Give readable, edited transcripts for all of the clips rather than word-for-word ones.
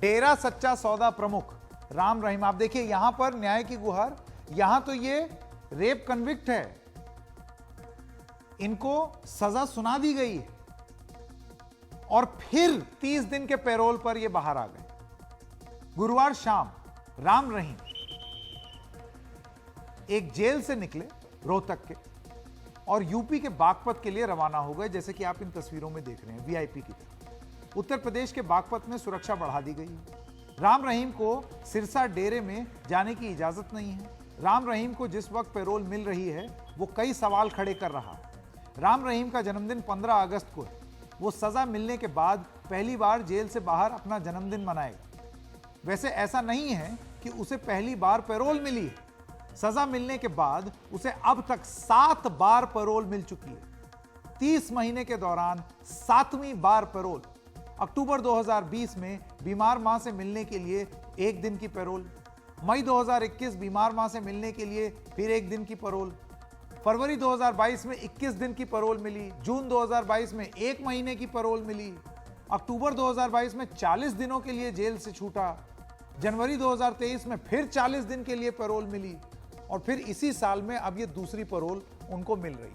डेरा सच्चा सौदा प्रमुख राम रहीम, आप देखिए यहां पर न्याय की गुहार। यहां तो ये रेप कन्विक्ट है, इनको सजा सुना दी गई है और फिर 30 दिन के पैरोल पर ये बाहर आ गए। गुरुवार शाम राम रहीम एक जेल से निकले रोहतक के और यूपी के बागपत के लिए रवाना हो गए, जैसे कि आप इन तस्वीरों में देख रहे हैं वीआईपी की तरह। उत्तर प्रदेश के बागपत में सुरक्षा बढ़ा दी गई है। राम रहीम को सिरसा डेरे में जाने की इजाजत नहीं है। राम रहीम को जिस वक्त पैरोल मिल रही है वो कई सवाल खड़े कर रहा है। राम रहीम का जन्मदिन 15 अगस्त को है। वो सजा मिलने के बाद पहली बार जेल से बाहर अपना जन्मदिन मनाएगा। वैसे ऐसा नहीं है कि उसे पहली बार पैरोल मिली है। सजा मिलने के बाद उसे अब तक 7 बार पैरोल मिल चुकी है। 30 महीने के दौरान 7वीं बार पैरोल। अक्टूबर 2020 में बीमार मां से मिलने के लिए 1 दिन की पैरोल। मई 2021 बीमार मां से मिलने के लिए फिर 1 दिन की पैरोल। फरवरी 2022 में 21 दिन की पैरोल मिली। जून 2022 में 1 महीने की पैरोल मिली। अक्टूबर 2022 में 40 दिनों के लिए जेल से छूटा। जनवरी 2023 में फिर 40 दिन के लिए पैरोल मिली और फिर इसी साल में अब ये दूसरी पैरोल उनको मिल रही।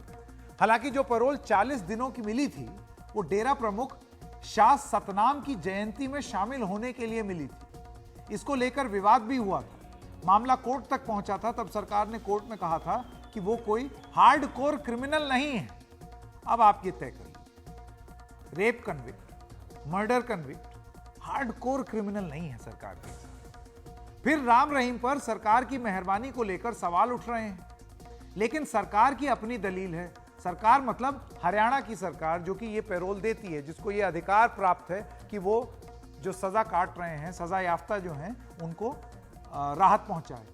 हालांकि जो पैरोल 40 दिनों की मिली थी वो डेरा प्रमुख शाह सतनाम की जयंती में शामिल होने के लिए मिली थी। इसको लेकर विवाद भी हुआ था। मामला कोर्ट तक पहुंचा था। तब सरकार ने कोर्ट में कहा था कि वो कोई हार्डकोर क्रिमिनल नहीं है। अब आप ये तय करिए, rape convict, murder convict hardcore criminal नहीं है सरकार के साथ। फिर राम रहीम पर सरकार की मेहरबानी को लेकर सवाल उठ रहे हैं, लेकिन सरकार की अपनी दलील है। सरकार मतलब हरियाणा की सरकार, जो कि ये पैरोल देती है, जिसको ये अधिकार प्राप्त है कि वो जो सजा काट रहे हैं, सजा याफ्ता जो हैं, उनको राहत पहुंचाए।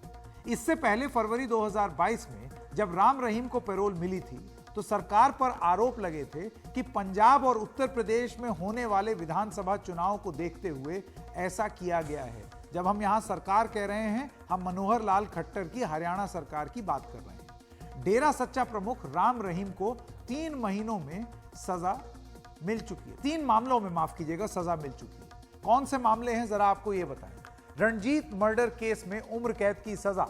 इससे पहले फरवरी 2022 में जब राम रहीम को पैरोल मिली थी तो सरकार पर आरोप लगे थे कि पंजाब और उत्तर प्रदेश में होने वाले विधानसभा चुनाव को देखते हुए ऐसा किया गया है। जब हम यहां सरकार कह रहे हैं, हम मनोहर लाल खट्टर की हरियाणा सरकार की बात कर रहे हैं। डेरा सच्चा प्रमुख राम रहीम को 3 महीनों में सजा मिल चुकी है। 3 मामलों में, माफ कीजिएगा, सजा मिल चुकी है। कौन से मामले हैं जरा आपको यह बताएं। रणजीत मर्डर केस में उम्र कैद की सजा।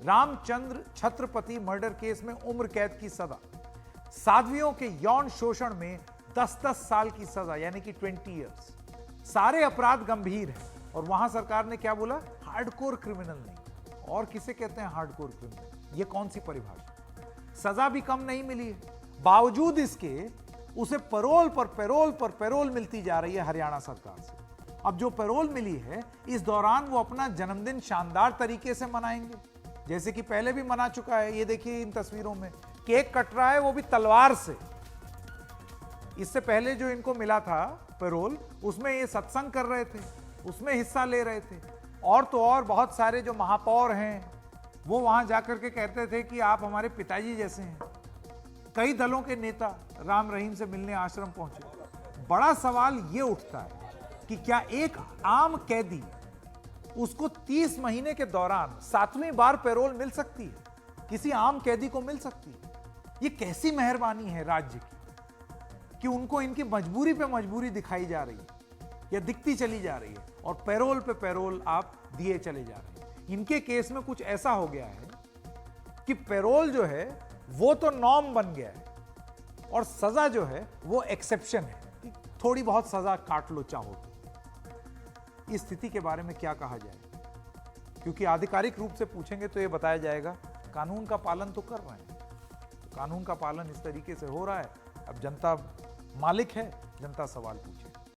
रामचंद्र छत्रपति मर्डर केस में उम्र कैद की सजा। साध्वियों के यौन शोषण में 10-10 साल की सजा, यानी कि 20 इयर्स। सारे अपराध गंभीर हैं और वहां सरकार ने क्या बोला? हार्डकोर क्रिमिनल नहीं। और किसे कहते हैं हार्डकोर क्रिमिनल? ये कौन सी परिभाषा? सजा भी कम नहीं मिली है, बावजूद इसके उसे पैरोल पर पैरोल पर पैरोल मिलती जा रही है हरियाणा सरकार से। अब जो पैरोल मिली है, इस दौरान वो अपना जन्मदिन शानदार तरीके से मनाएंगे, जैसे कि पहले भी मना चुका है। ये देखिए इन तस्वीरों में केक कट रहा है, वो भी तलवार से। इससे पहले जो इनको मिला था पैरोल, उसमें ये सत्संग कर रहे थे, उसमें हिस्सा ले रहे थे। और तो और बहुत सारे जो महापौर हैं वो वहां जाकर के कहते थे कि आप हमारे पिताजी जैसे हैं। कई दलों के नेता राम रहीम से मिलने आश्रम पहुंचे। बड़ा सवाल ये उठता है कि क्या एक आम कैदी, उसको 30 महीने के दौरान 7वीं बार पैरोल मिल सकती है? किसी आम कैदी को मिल सकती है? ये कैसी मेहरबानी है राज्य की कि उनको इनकी मजबूरी पे मजबूरी दिखाई जा रही है या दिखती चली जा रही है और पैरोल पे पैरोल आप दिए चले जा रहे हैं। इनके केस में कुछ ऐसा हो गया है कि पैरोल जो है वो तो नॉर्म बन गया है और सजा जो है वो एक्सेप्शन है कि थोड़ी बहुत सजा काट लो चाहो तो। इस स्थिति के बारे में क्या कहा जाए, क्योंकि आधिकारिक रूप से पूछेंगे तो ये बताया जाएगा कानून का पालन तो कर रहे हैं। तो कानून का पालन इस तरीके से हो रहा है। अब जनता मालिक है, जनता सवाल पूछे।